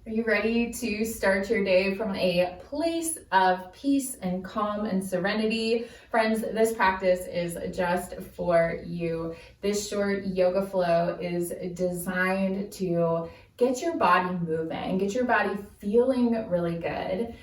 Are you ready to start your day from a place of peace and calm and serenity? Friends, this practice is just for you. This short yoga flow is designed to get your body moving, get your body feeling really good,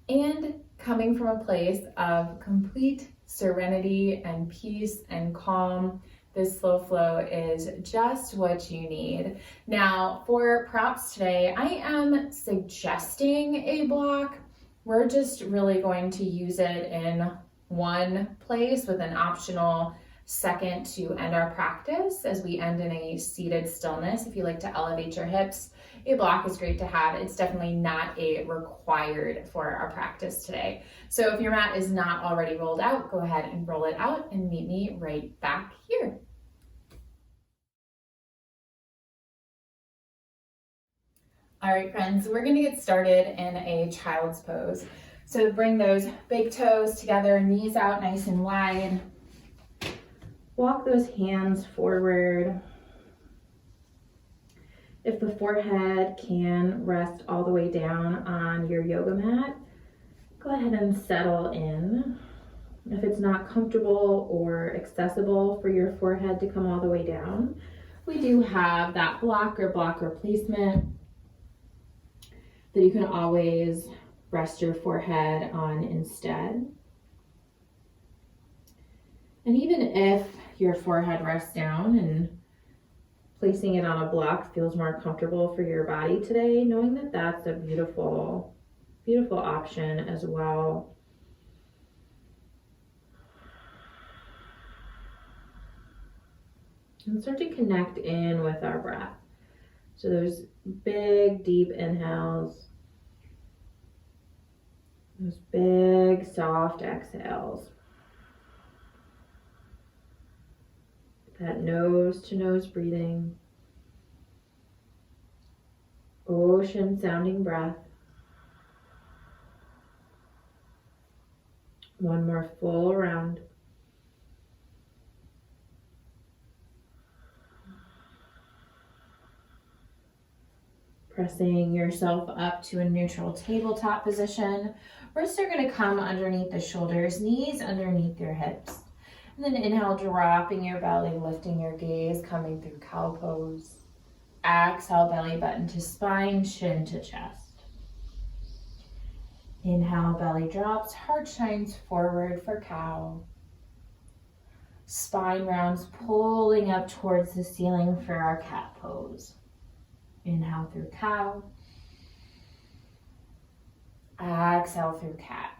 and coming from a place of complete serenity and peace and calm. This slow flow is just what you need. Now, for props today, I am suggesting a block. We're just really going to use it in one place with an optional second to end our practice as we end in a seated stillness. If you like to elevate your hips, a block is great to have. It's definitely not a required for our practice today. So if your mat is not already rolled out, go ahead and roll it out and meet me right back here. All right, friends, we're gonna get started in a child's pose. So bring those big toes together, knees out nice and wide. Walk those hands forward. If the forehead can rest all the way down on your yoga mat, go ahead and settle in. If it's not comfortable or accessible for your forehead to come all the way down, we do have that block replacement that you can always rest your forehead on instead. And even if your forehead rests down and placing it on a block feels more comfortable for your body today, knowing that that's a beautiful, beautiful option as well. And start to connect in with our breath. So those big, deep inhales, those big, soft exhales. That nose to nose breathing, ocean sounding breath. One more full round. Pressing yourself up to a neutral tabletop position. Wrists are going to come underneath the shoulders, knees underneath your hips. And then inhale, dropping your belly, lifting your gaze, coming through cow pose. Exhale, belly button to spine, chin to chest. Inhale, belly drops, heart shines forward for cow. Spine rounds, pulling up towards the ceiling for our cat pose. Inhale through cow. Exhale through cat.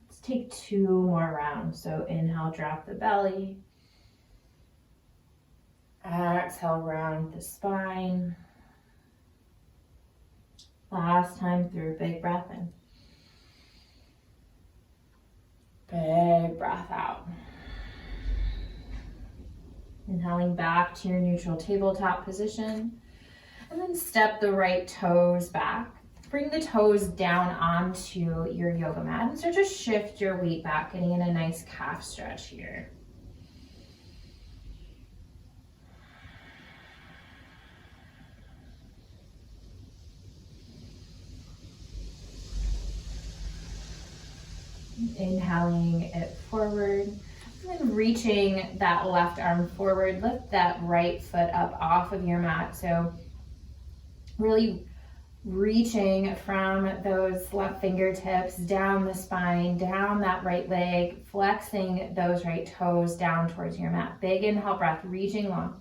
Let's take 2 more rounds. So inhale, drop the belly. Exhale, round the spine. Last time through, big breath in. Big breath out. Inhaling back to your neutral tabletop position. And then step the right toes back. Bring the toes down onto your yoga mat and start to shift your weight back, getting in a nice calf stretch here. Inhaling it forward, and then reaching that left arm forward. Lift that right foot up off of your mat. So really reaching from those left fingertips down the spine, down that right leg, flexing those right toes down towards your mat. Big inhale breath, reaching long.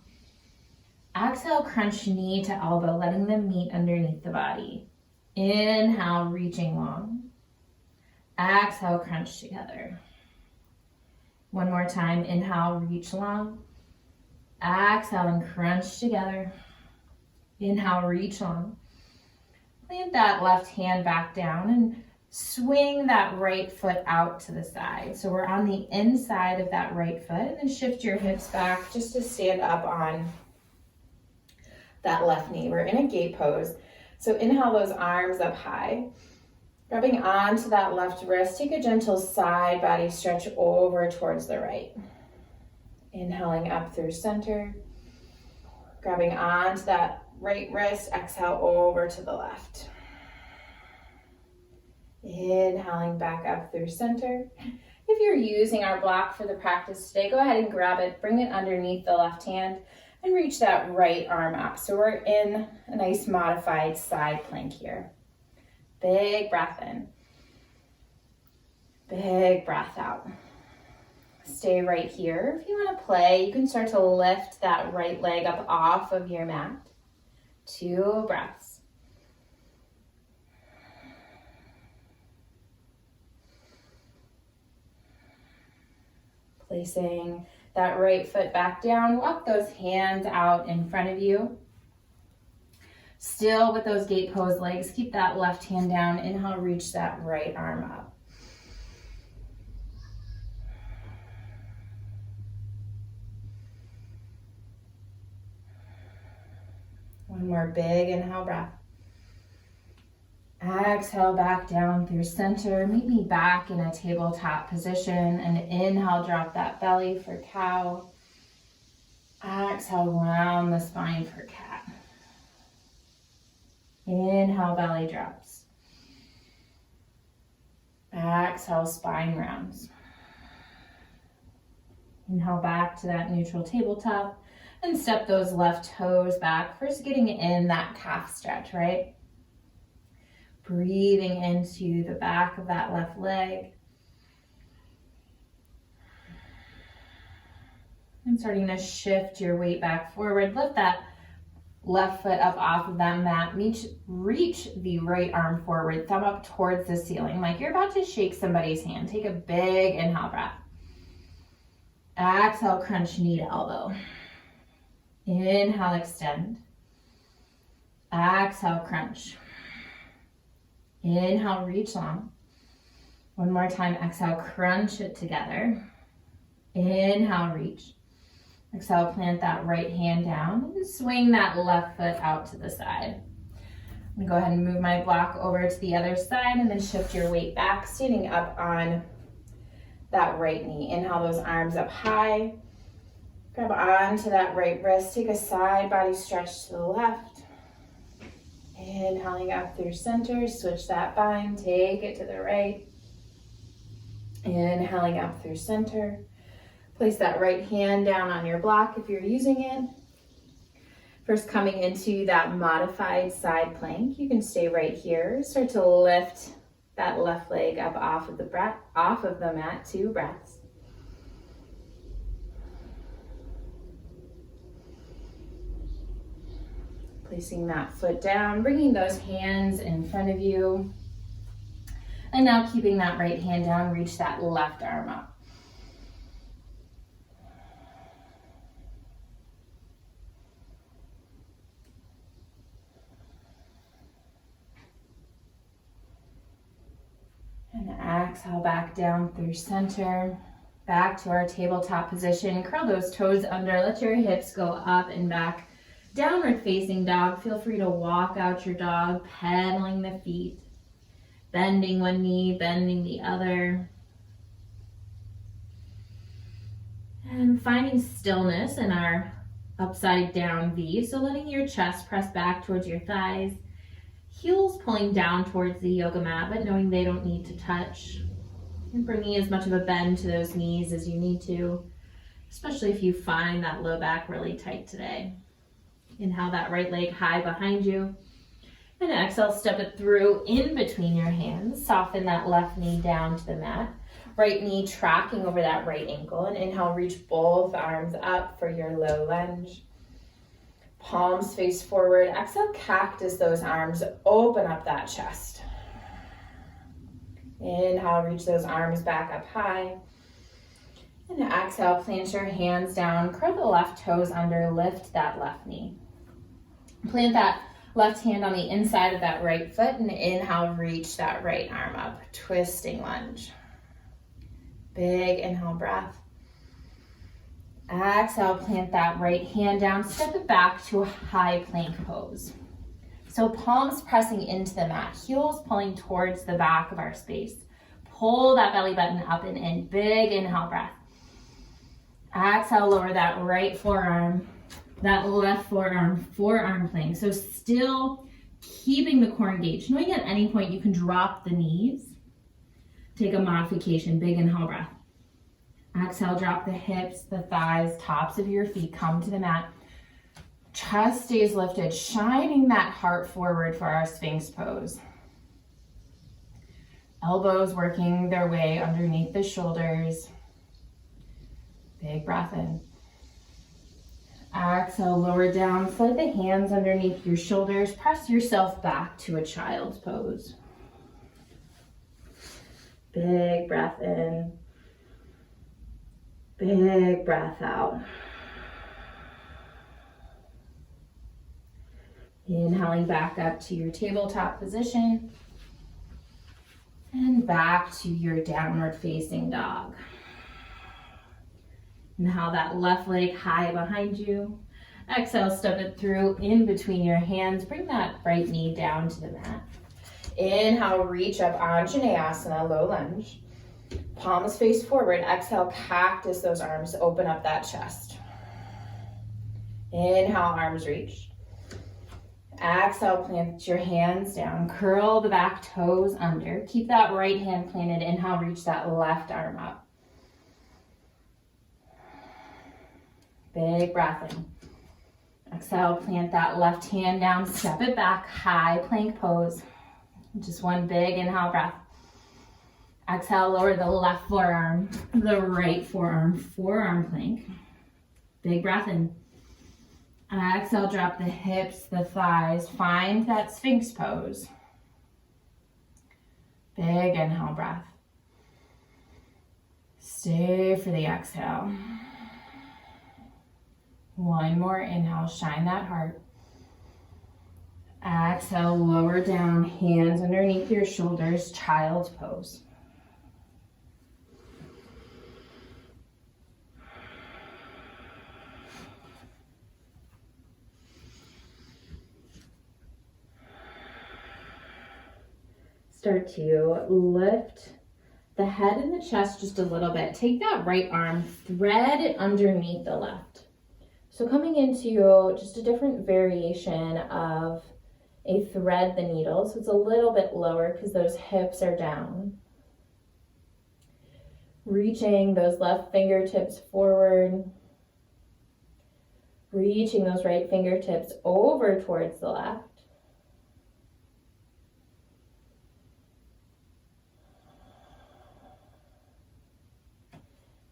Exhale, crunch knee to elbow, letting them meet underneath the body. Inhale, reaching long. Exhale, crunch together. One more time. Inhale, reach long. Exhale and crunch together. Inhale, reach long. Plant that left hand back down and swing that right foot out to the side. So we're on the inside of that right foot, and then shift your hips back just to stand up on that left knee. We're in a gate pose. So inhale those arms up high. Grabbing onto that left wrist, take a gentle side body stretch over towards the right. Inhaling up through center. Grabbing onto that right wrist, exhale over to the left. Inhaling back up through center. If you're using our block for the practice today, go ahead and grab it, bring it underneath the left hand, and reach that right arm up. So we're in a nice modified side plank here. Big breath in. Big breath out. Stay right here. If you want to play, you can start to lift that right leg up off of your mat. 2 breaths. Placing that right foot back down, walk those hands out in front of you. Still with those gate pose legs, keep that left hand down. Inhale, reach that right arm up. One more big inhale breath. Exhale back down through center. Meet me back in a tabletop position. And inhale, drop that belly for cow. Exhale, round the spine for cat. Inhale, belly drops. Exhale, spine rounds. Inhale back to that neutral tabletop and step those left toes back. First getting in that calf stretch, right? Breathing into the back of that left leg. And starting to shift your weight back forward. Lift that left foot up off of that mat. Reach the right arm forward, thumb up towards the ceiling, like you're about to shake somebody's hand. Take a big inhale breath. Exhale, crunch knee to elbow. Inhale, extend. Exhale, crunch. Inhale, reach long. One more time, exhale, crunch it together. Inhale, reach. Exhale, plant that right hand down and swing that left foot out to the side. I'm gonna go ahead and move my block over to the other side and then shift your weight back, standing up on that right knee. Inhale those arms up high. Grab onto that right wrist. Take a side body stretch to the left. Inhaling up through center. Switch that bind. Take it to the right. Inhaling up through center. Place that right hand down on your block if you're using it. First, coming into that modified side plank, you can stay right here. Start to lift that left leg up off of the mat. 2 breaths. Placing that foot down, bringing those hands in front of you. And now keeping that right hand down, reach that left arm up. And exhale back down through center, back to our tabletop position. Curl those toes under, let your hips go up and back. Downward facing dog. Feel free to walk out your dog, pedaling the feet, bending one knee, bending the other. And finding stillness in our upside down V. So letting your chest press back towards your thighs. Heels pulling down towards the yoga mat, but knowing they don't need to touch. And bringing as much of a bend to those knees as you need to, especially if you find that low back really tight today. Inhale that right leg high behind you. And exhale, step it through in between your hands. Soften that left knee down to the mat. Right knee tracking over that right ankle. And inhale, reach both arms up for your low lunge. Palms face forward. Exhale, cactus those arms. Open up that chest. Inhale, reach those arms back up high. And exhale, plant your hands down. Curl the left toes under. Lift that left knee. Plant that left hand on the inside of that right foot and inhale, reach that right arm up. Twisting lunge. Big inhale breath. Exhale, plant that right hand down. Step it back to a high plank pose. So palms pressing into the mat, heels pulling towards the back of our space. Pull that belly button up and in. Big inhale breath. Exhale, lower that right forearm. that left forearm plank. So still keeping the core engaged, knowing at any point you can drop the knees. Take a modification, big inhale breath. Exhale, drop the hips, the thighs, tops of your feet, come to the mat. Chest stays lifted, shining that heart forward for our Sphinx pose. Elbows working their way underneath the shoulders. Big breath in. Exhale, lower down, slide the hands underneath your shoulders. Press yourself back to a child's pose. Big breath in. Big breath out. Inhaling back up to your tabletop position. And back to your downward facing dog. Inhale that left leg high behind you. Exhale, step it through in between your hands. Bring that right knee down to the mat. Inhale, reach up, Anjaneyasana, low lunge. Palms face forward. Exhale, cactus those arms, open up that chest. Inhale, arms reach. Exhale, plant your hands down. Curl the back toes under. Keep that right hand planted. Inhale, reach that left arm up. Big breath in. Exhale, plant that left hand down. Step it back, high plank pose. Just one big inhale breath. Exhale, lower the left forearm, the right forearm, forearm plank. Big breath in. Exhale, drop the hips, the thighs. Find that Sphinx pose. Big inhale breath. Stay for the exhale. One more inhale, shine that heart. Exhale, lower down, hands underneath your shoulders, child's pose. Start to lift the head and the chest just a little bit. Take that right arm, thread it underneath the left. So coming into just a different variation of a thread the needle. So it's a little bit lower because those hips are down. Reaching those left fingertips forward. Reaching those right fingertips over towards the left.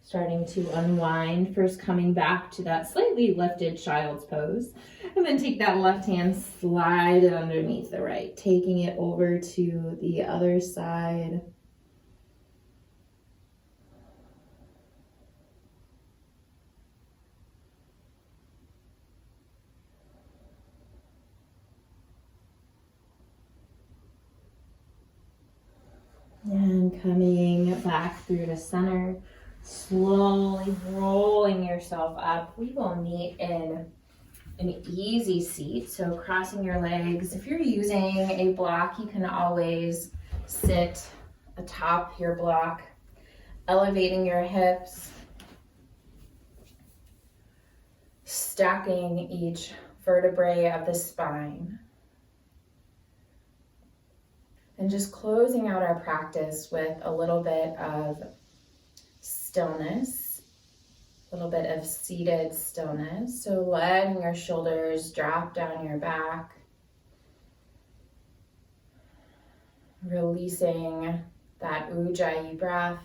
Starting to unwind, first coming back to that slightly lifted child's pose, and then take that left hand, slide it underneath the right, taking it over to the other side. And coming back through to center. Slowly rolling yourself up. We will meet in an easy seat. So crossing your legs. If you're using a block, you can always sit atop your block, elevating your hips, stacking each vertebrae of the spine. And just closing out our practice with a little bit of stillness, a little bit of seated stillness. So letting your shoulders drop down your back, releasing that ujjayi breath.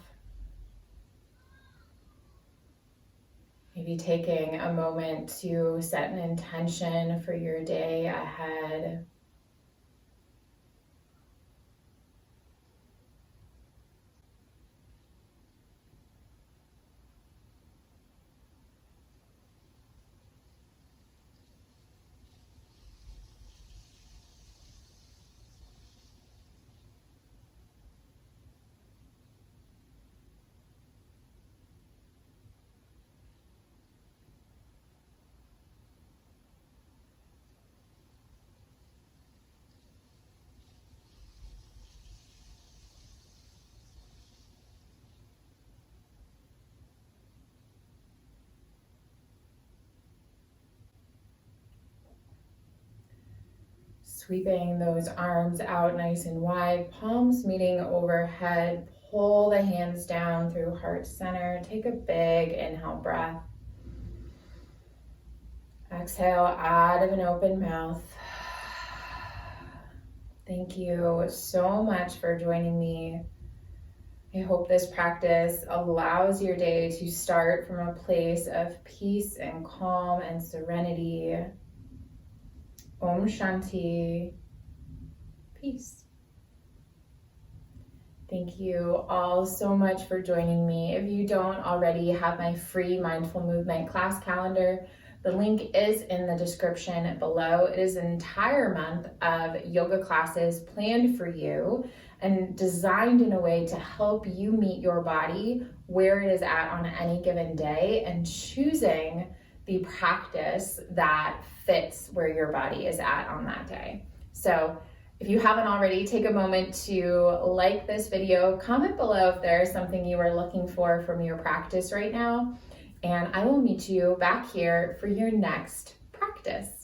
Maybe taking a moment to set an intention for your day ahead. Sweeping those arms out nice and wide, palms meeting overhead. Pull the hands down through heart center. Take a big inhale breath. Exhale out of an open mouth. Thank you so much for joining me. I hope this practice allows your day to start from a place of peace and calm and serenity. Om Shanti. Peace. Thank you all so much for joining me. If you don't already have my free mindful movement class calendar, the link is in the description below. It is an entire month of yoga classes planned for you and designed in a way to help you meet your body where it is at on any given day and choosing the practice that fits where your body is at on that day. So if you haven't already, take a moment to like this video, comment below if there is something you are looking for from your practice right now, and I will meet you back here for your next practice.